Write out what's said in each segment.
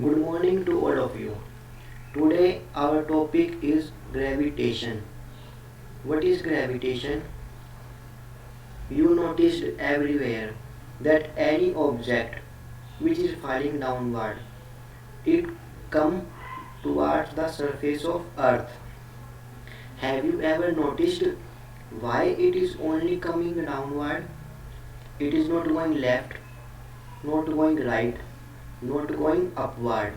Good morning to all of you. Today our topic is gravitation. What is gravitation? You noticed everywhere that any object which is falling downward, it come towards the surface of earth. Have you ever noticed why it is only coming downward? It is not going left, not going right, not going upward.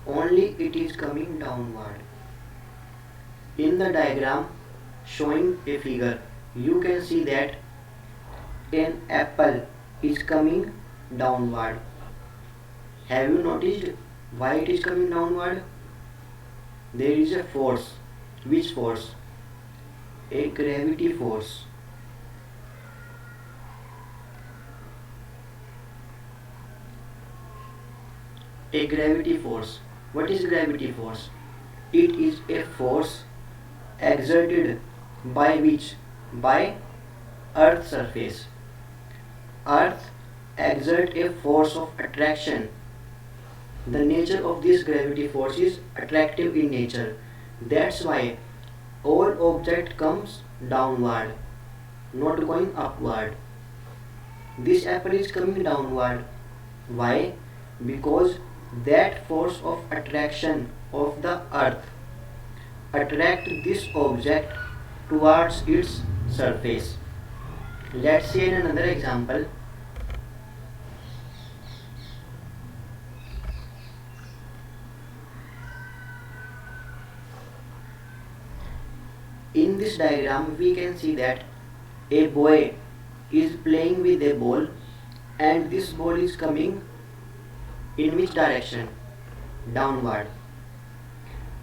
Only it is coming downward. In the diagram showing a figure, you can see that an apple is coming downward. Have you noticed why it is coming downward? There is a force. Which force? A gravity force. A gravity force. What is gravity force? It is a force exerted by which? By Earth's surface. Earth exerts a force of attraction. The nature of this gravity force is attractive in nature. That's why all object comes downward, not going upward. This apple is coming downward. Why? Because that force of attraction of the earth attract this object towards its surface. Let's see another example. In this diagram we can see that a boy is playing with a ball and this ball is coming in which direction? Downward.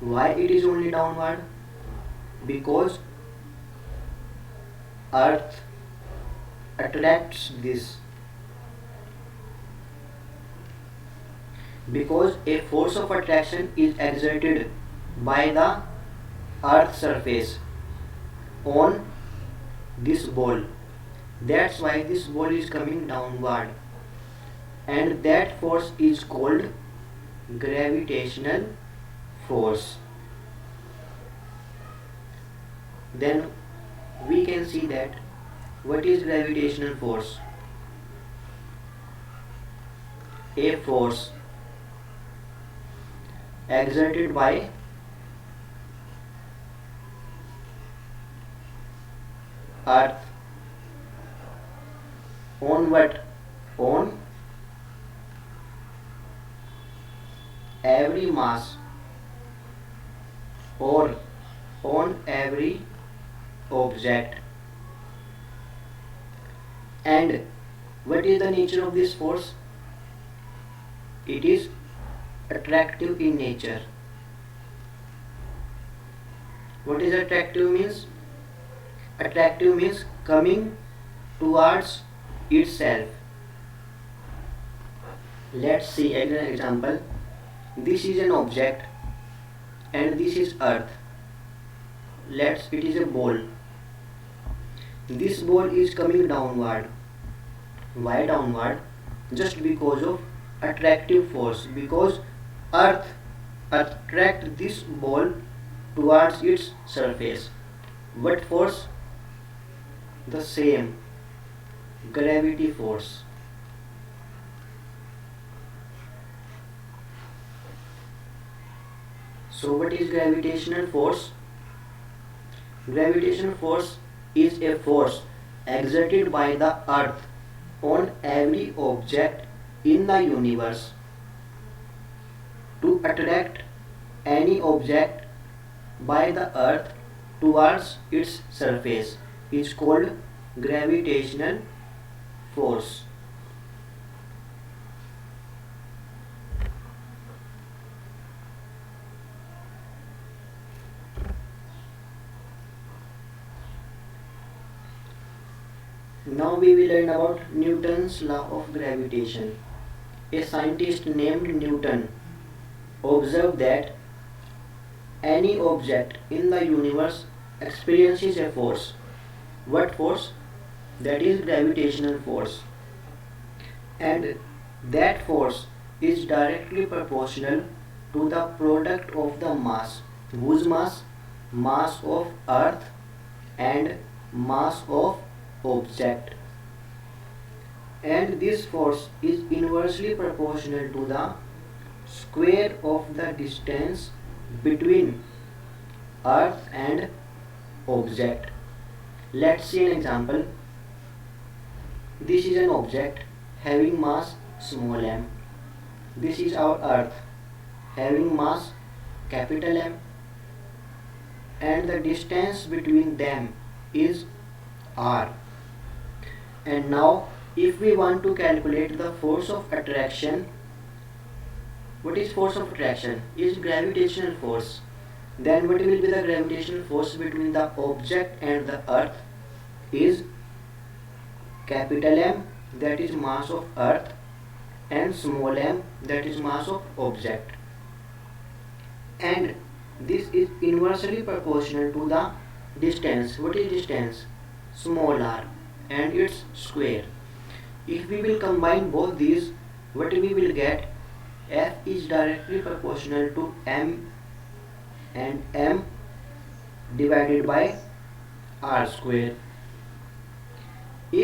Why it is only downward? Because earth attracts this. Because a force of attraction is exerted by the earth's surface on this ball. That's why this ball is coming downward, and that force is called gravitational force. Then we can see that what is gravitational force? A force exerted by earth on what? On every mass or on every object. And what is the nature of this force? It is attractive in nature. What is attractive means? Attractive means coming towards itself. Let's see an example. This is an object and this is earth. It is a ball. This ball is coming downward. Why downward? Just because of attractive force. Because earth attracts this ball towards its surface. What force? The same, gravity force. So what is gravitational force? Gravitational force is a force exerted by the earth on every object in the universe to attract any object by the earth towards its surface is called gravitational force. Now we will learn about Newton's law of gravitation. A scientist named Newton observed that any object in the universe experiences a force. What force? That is gravitational force. And that force is directly proportional to the product of the mass. Whose mass? Mass of earth and mass of object. And this force is inversely proportional to the square of the distance between earth and object. Let's see an example. This is an object having mass small m. This is our earth having mass capital M, and the distance between them is r. And now if we want to calculate the force of attraction, what is force of attraction? Is gravitational force. Then what will be the gravitational force between the object and the earth? Is capital M, that is mass of earth, and small m, that is mass of object. And this is inversely proportional to the distance. What is distance? Small r, and its square. If we will combine both these, what we will get? F is directly proportional to m, and m divided by r square.